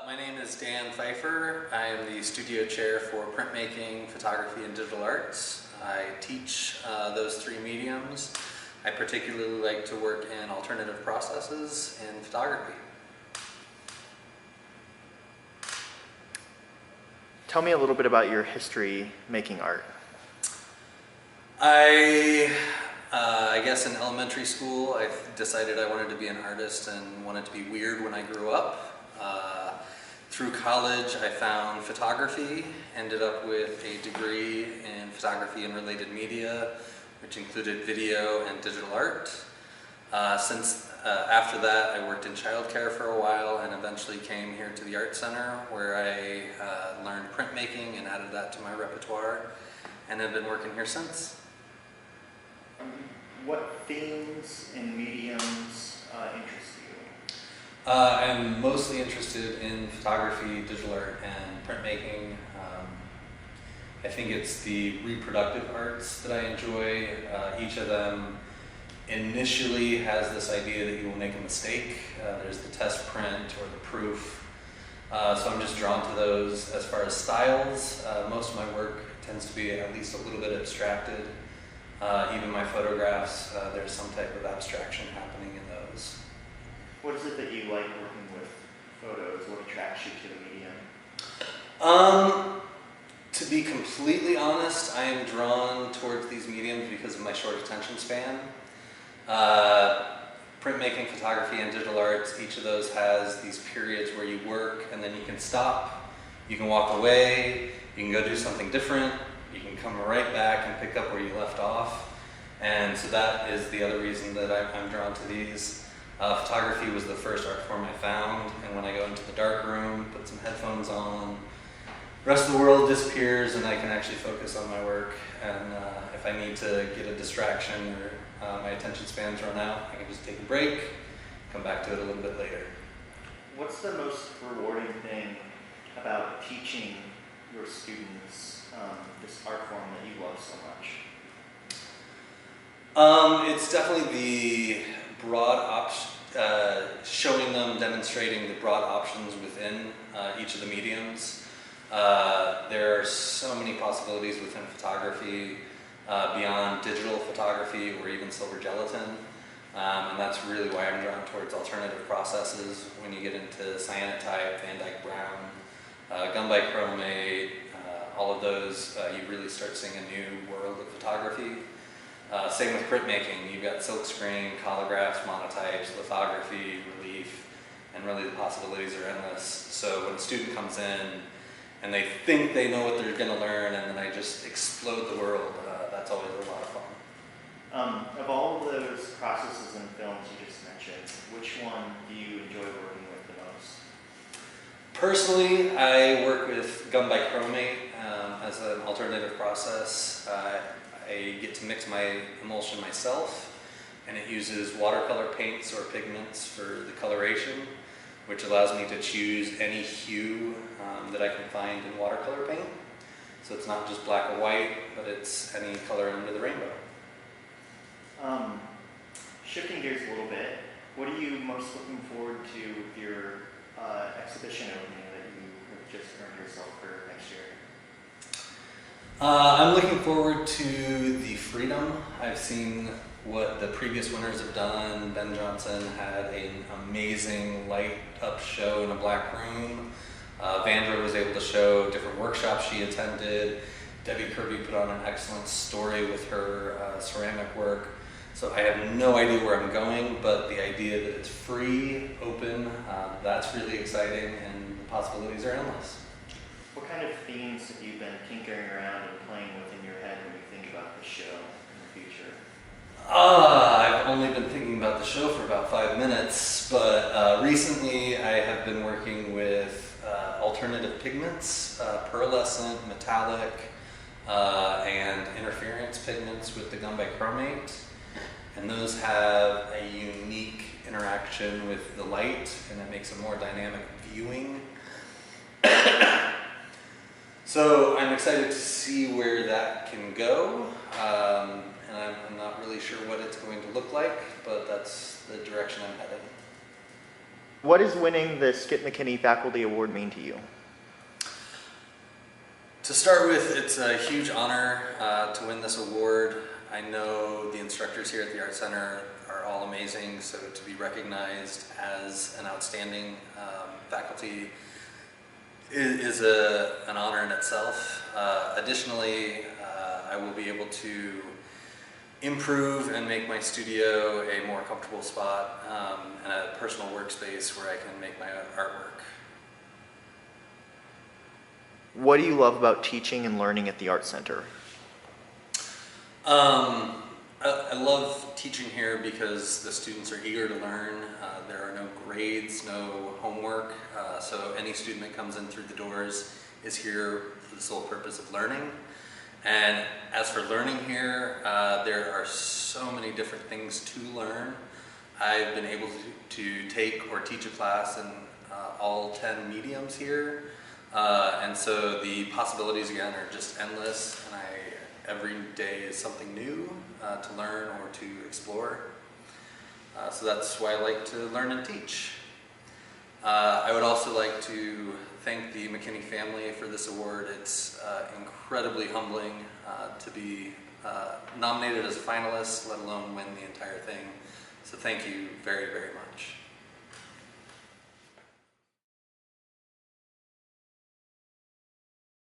My name is Dan Fifer. I am the studio chair for printmaking, photography, and digital arts. I teach those three mediums. I particularly like to work in alternative processes and photography. Tell me a little bit about your history making art. I guess in elementary school I decided I wanted to be an artist and wanted to be weird when I grew up. Through college I found photography, ended up with a degree in photography and related media, which included video and digital art. After that I worked in childcare for a while and eventually came here to the Art Center where I learned printmaking and added that to my repertoire and have been working here since. What themes and mediums interest you? I'm mostly interested in photography, digital art, and printmaking. I think it's the reproductive arts that I enjoy. Each of them initially has this idea that you will make a mistake. There's the test print or the proof. So I'm just drawn to those. As far as styles, most of my work tends to be at least a little bit abstracted. Even my photographs, there's some type of abstraction happening in those. What is it that you like working with photos? What attracts you to the medium? To be completely honest, I am drawn towards these mediums because of my short attention span. Printmaking, photography, and digital arts, each of those has these periods where you work and then you can stop, you can walk away, you can go do something different, you can come right back and pick up where you left off. And so that is the other reason that I'm drawn to these. Photography was the first art form I found, and when I go into the dark room, put some headphones on, the rest of the world disappears and I can actually focus on my work. And if I need to get a distraction or my attention spans run out, I can just take a break, come back to it a little bit later. What's the most rewarding thing about teaching your students this art form that you love so much? It's definitely the broad showing them, demonstrating the broad options within each of the mediums. There are so many possibilities within photography beyond digital photography or even silver gelatin. And that's really why I'm drawn towards alternative processes. When you get into cyanotype, Van Dyke Brown, gun by chromate, all of those, you really start seeing a new world of photography. Same with printmaking. You've got silkscreen, collagraphs, monotypes, lithography, relief, and really the possibilities are endless. So when a student comes in and they think they know what they're going to learn and then I just explode the world, that's always a lot of fun. Of all of those processes and films you just mentioned, which one do you enjoy working with the most? Personally, I work with gun by chromate as an alternative process. I get to mix my emulsion myself, and it uses watercolor paints or pigments for the coloration, which allows me to choose any hue that I can find in watercolor paint. So it's not just black or white, but it's any color under the rainbow. Shifting gears a little bit, what are you most looking forward to with your exhibition opening that you have just earned yourself for next year? I'm looking forward to the freedom. I've seen what the previous winners have done. Ben Johnson had an amazing light up show in a black room. Vandra was able to show different workshops she attended. Debbie Kirby put on an excellent story with her ceramic work. So I have no idea where I'm going, but the idea that it's free, open, that's really exciting, and the possibilities are endless. What kind of themes have you been tinkering around and playing with in your head when you think about the show in the future? I've only been thinking about the show for about 5 minutes, but recently I have been working with alternative pigments, pearlescent, metallic, and interference pigments with the gun by chromate. And those have a unique interaction with the light, and it makes a more dynamic viewing. So I'm excited to see where that can go, and I'm not really sure what it's going to look like, but that's the direction I'm heading. What does winning the Skip McKinney Faculty Award mean to you? To start with, it's a huge honor to win this award. I know the instructors here at the Art Center are all amazing, so to be recognized as an outstanding faculty is an honor in itself. Additionally, I will be able to improve and make my studio a more comfortable spot and a personal workspace where I can make my artwork. What do you love about teaching and learning at the Art Center? I love teaching here because the students are eager to learn. There are no grades, no homework, so any student that comes in through the doors is here for the sole purpose of learning. And as for learning here, there are so many different things to learn. I've been able to take or teach a class in all 10 mediums here. And so the possibilities again are just endless, and every day is something new to learn or to explore. So that's why I like to learn and teach. I would also like to thank the McKinney family for this award. It's incredibly humbling to be nominated as a finalist, let alone win the entire thing. So thank you very, very much.